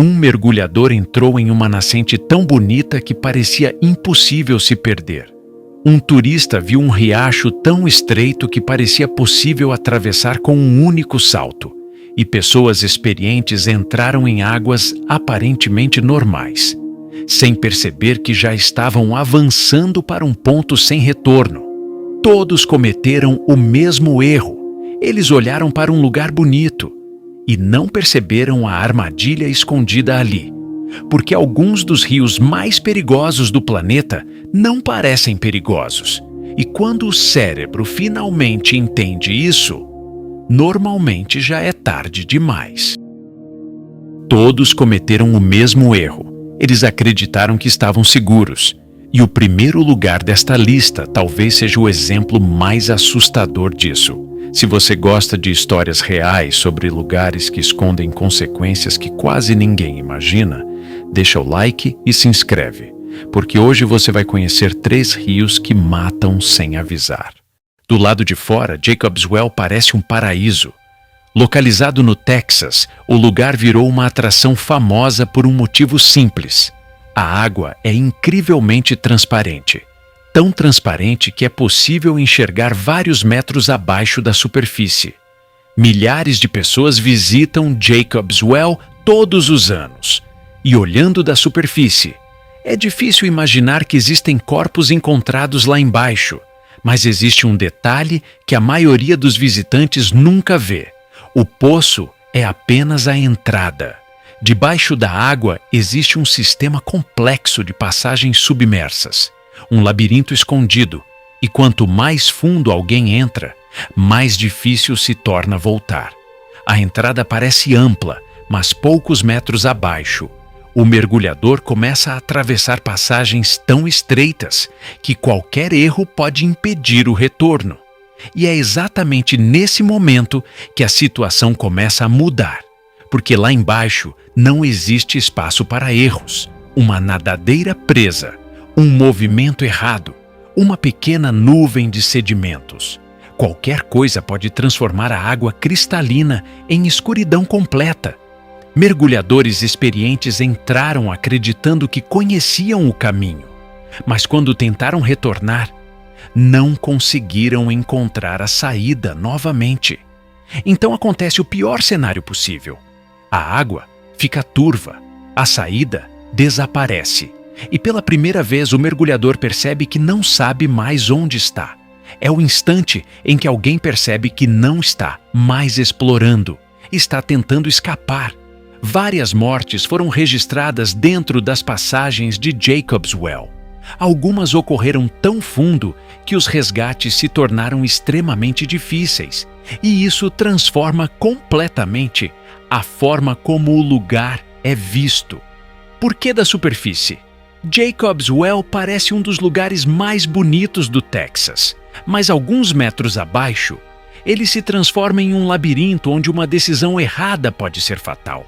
Um mergulhador entrou em uma nascente tão bonita que parecia impossível se perder. Um turista viu um riacho tão estreito que parecia possível atravessar com um único salto. E pessoas experientes entraram em águas aparentemente normais, sem perceber que já estavam avançando para um ponto sem retorno. Todos cometeram o mesmo erro. Eles olharam para um lugar bonito e não perceberam a armadilha escondida ali, porque alguns dos rios mais perigosos do planeta não parecem perigosos. E quando o cérebro finalmente entende isso, normalmente já é tarde demais. Todos cometeram o mesmo erro. Eles acreditaram que estavam seguros. E o primeiro lugar desta lista talvez seja o exemplo mais assustador disso. Se você gosta de histórias reais sobre lugares que escondem consequências que quase ninguém imagina, deixa o like e se inscreve, porque hoje você vai conhecer 3 rios que matam sem avisar. Do lado de fora, Jacob's Well parece um paraíso. Localizado no Texas, o lugar virou uma atração famosa por um motivo simples. A água é incrivelmente transparente. Tão transparente que é possível enxergar vários metros abaixo da superfície. Milhares de pessoas visitam Jacob's Well todos os anos. E olhando da superfície, é difícil imaginar que existem corpos encontrados lá embaixo. Mas existe um detalhe que a maioria dos visitantes nunca vê. O poço é apenas a entrada. Debaixo da água existe um sistema complexo de passagens submersas, um labirinto escondido, e quanto mais fundo alguém entra, mais difícil se torna voltar. A entrada parece ampla, mas poucos metros abaixo, o mergulhador começa a atravessar passagens tão estreitas que qualquer erro pode impedir o retorno. E é exatamente nesse momento que a situação começa a mudar, porque lá embaixo não existe espaço para erros. Uma nadadeira presa, um movimento errado, uma pequena nuvem de sedimentos. Qualquer coisa pode transformar a água cristalina em escuridão completa. Mergulhadores experientes entraram acreditando que conheciam o caminho, mas quando tentaram retornar, não conseguiram encontrar a saída novamente. Então acontece o pior cenário possível. A água fica turva, a saída desaparece. E pela primeira vez o mergulhador percebe que não sabe mais onde está. É o instante em que alguém percebe que não está mais explorando, está tentando escapar. Várias mortes foram registradas dentro das passagens de Jacob's Well. Algumas ocorreram tão fundo que os resgates se tornaram extremamente difíceis, e isso transforma completamente a forma como o lugar é visto. Por que da superfície? Jacob's Well parece um dos lugares mais bonitos do Texas, mas alguns metros abaixo, ele se transforma em um labirinto onde uma decisão errada pode ser fatal.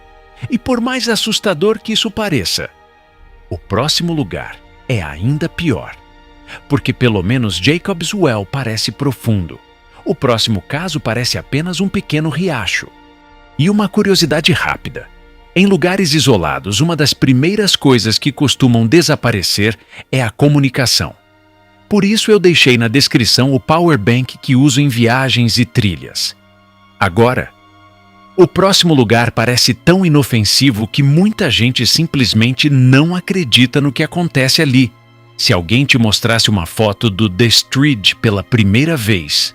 E por mais assustador que isso pareça, o próximo lugar é ainda pior, porque pelo menos Jacob's Well parece profundo. O próximo caso parece apenas um pequeno riacho. E uma curiosidade rápida. Em lugares isolados, uma das primeiras coisas que costumam desaparecer é a comunicação. Por isso eu deixei na descrição o power bank que uso em viagens e trilhas. Agora, o próximo lugar parece tão inofensivo que muita gente simplesmente não acredita no que acontece ali. Se alguém te mostrasse uma foto do The Street pela primeira vez,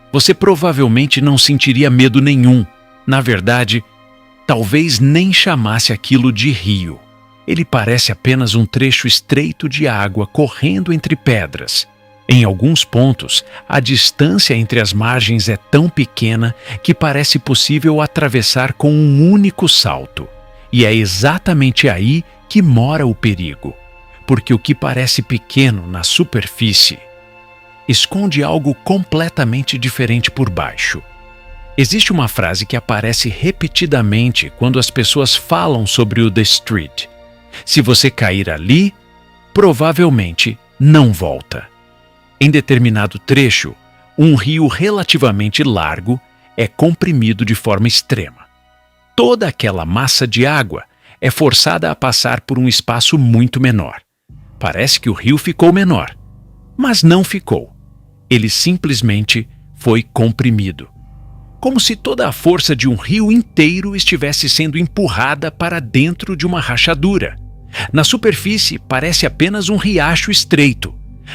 você provavelmente não sentiria medo nenhum. Na verdade, talvez nem chamasse aquilo de rio. Ele parece apenas um trecho estreito de água correndo entre pedras. Em alguns pontos, a distância entre as margens é tão pequena que parece possível atravessar com um único salto. E é exatamente aí que mora o perigo, porque o que parece pequeno na superfície esconde algo completamente diferente por baixo. Existe uma frase que aparece repetidamente quando as pessoas falam sobre o The Street. Se você cair ali, provavelmente não volta. Em determinado trecho, um rio relativamente largo é comprimido de forma extrema. Toda aquela massa de água é forçada a passar por um espaço muito menor. Parece que o rio ficou menor, mas não ficou. Ele simplesmente foi comprimido. Como se toda a força de um rio inteiro estivesse sendo empurrada para dentro de uma rachadura. Na superfície, parece apenas um riacho estreito,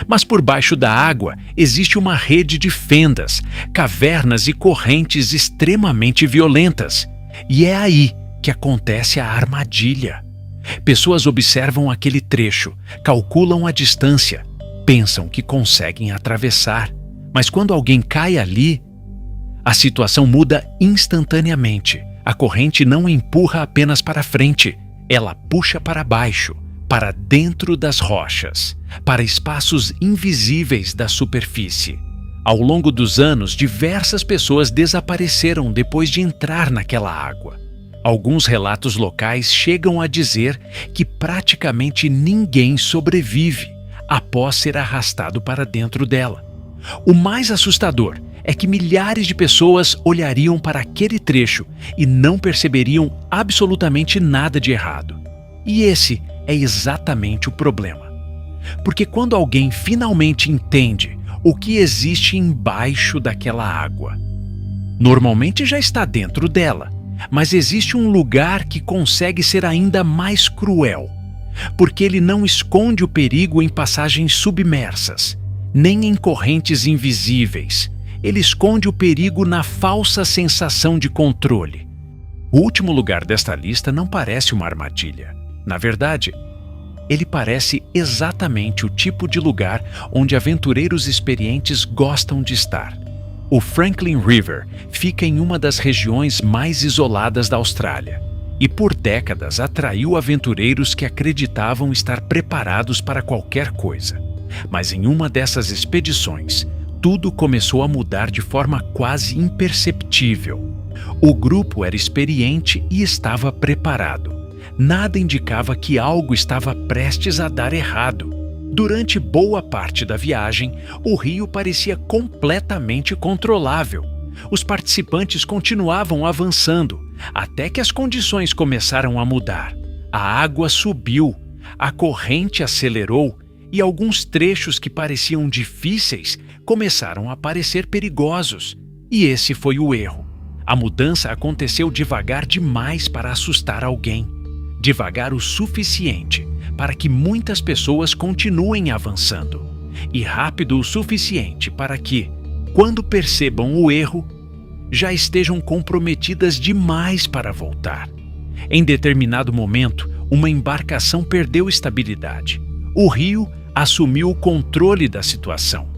mas por baixo da água existe uma rede de fendas, cavernas e correntes extremamente violentas. E é aí que acontece a armadilha. Pessoas observam aquele trecho, calculam a distância, pensam que conseguem atravessar, mas quando alguém cai ali, a situação muda instantaneamente. A corrente não empurra apenas para frente, ela puxa para baixo, para dentro das rochas, para espaços invisíveis da superfície. Ao longo dos anos, diversas pessoas desapareceram depois de entrar naquela água. Alguns relatos locais chegam a dizer que praticamente ninguém sobrevive após ser arrastado para dentro dela. O mais assustador é que milhares de pessoas olhariam para aquele trecho e não perceberiam absolutamente nada de errado. E esse é exatamente o problema. Porque quando alguém finalmente entende o que existe embaixo daquela água, normalmente já está dentro dela, mas existe um lugar que consegue ser ainda mais cruel, porque ele não esconde o perigo em passagens submersas, nem em correntes invisíveis. Ele esconde o perigo na falsa sensação de controle. O último lugar desta lista não parece uma armadilha. Na verdade, ele parece exatamente o tipo de lugar onde aventureiros experientes gostam de estar. O Franklin River fica em uma das regiões mais isoladas da Austrália e por décadas atraiu aventureiros que acreditavam estar preparados para qualquer coisa. Mas em uma dessas expedições, tudo começou a mudar de forma quase imperceptível. O grupo era experiente e estava preparado. Nada indicava que algo estava prestes a dar errado. Durante boa parte da viagem, o rio parecia completamente controlável. Os participantes continuavam avançando, até que as condições começaram a mudar. A água subiu, a corrente acelerou e alguns trechos que pareciam difíceis começaram a parecer perigosos. E esse foi o erro. A mudança aconteceu devagar demais para assustar alguém. Devagar o suficiente para que muitas pessoas continuem avançando. E rápido o suficiente para que, quando percebam o erro, já estejam comprometidas demais para voltar. Em determinado momento, uma embarcação perdeu estabilidade. O rio assumiu o controle da situação.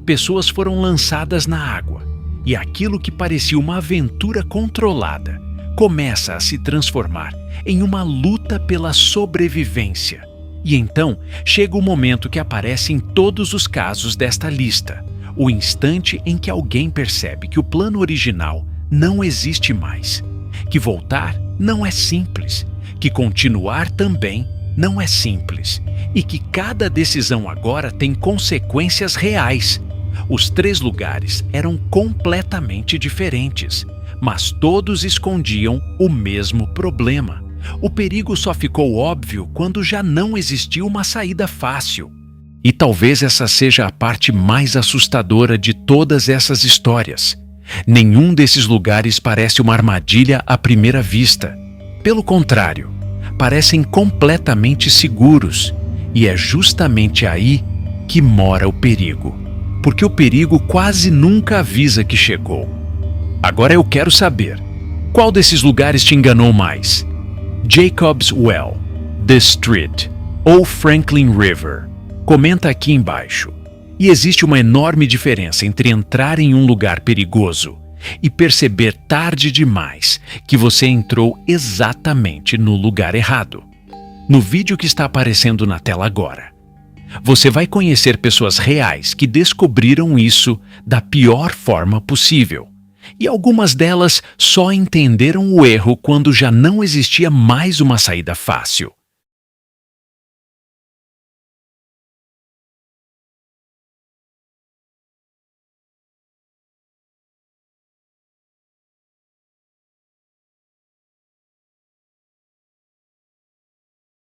Pessoas foram lançadas na água, e aquilo que parecia uma aventura controlada começa a se transformar em uma luta pela sobrevivência. E então chega o momento que aparece em todos os casos desta lista, o instante em que alguém percebe que o plano original não existe mais, que voltar não é simples, que continuar também não é simples, e que cada decisão agora tem consequências reais. Os 3 lugares eram completamente diferentes, mas todos escondiam o mesmo problema. O perigo só ficou óbvio quando já não existia uma saída fácil. E talvez essa seja a parte mais assustadora de todas essas histórias. Nenhum desses lugares parece uma armadilha à primeira vista. Pelo contrário, parecem completamente seguros. E é justamente aí que mora o perigo. Porque o perigo quase nunca avisa que chegou. Agora eu quero saber, qual desses lugares te enganou mais? Jacob's Well, The Street ou Franklin River? Comenta aqui embaixo. E existe uma enorme diferença entre entrar em um lugar perigoso e perceber tarde demais que você entrou exatamente no lugar errado. No vídeo que está aparecendo na tela agora, você vai conhecer pessoas reais que descobriram isso da pior forma possível. E algumas delas só entenderam o erro quando já não existia mais uma saída fácil.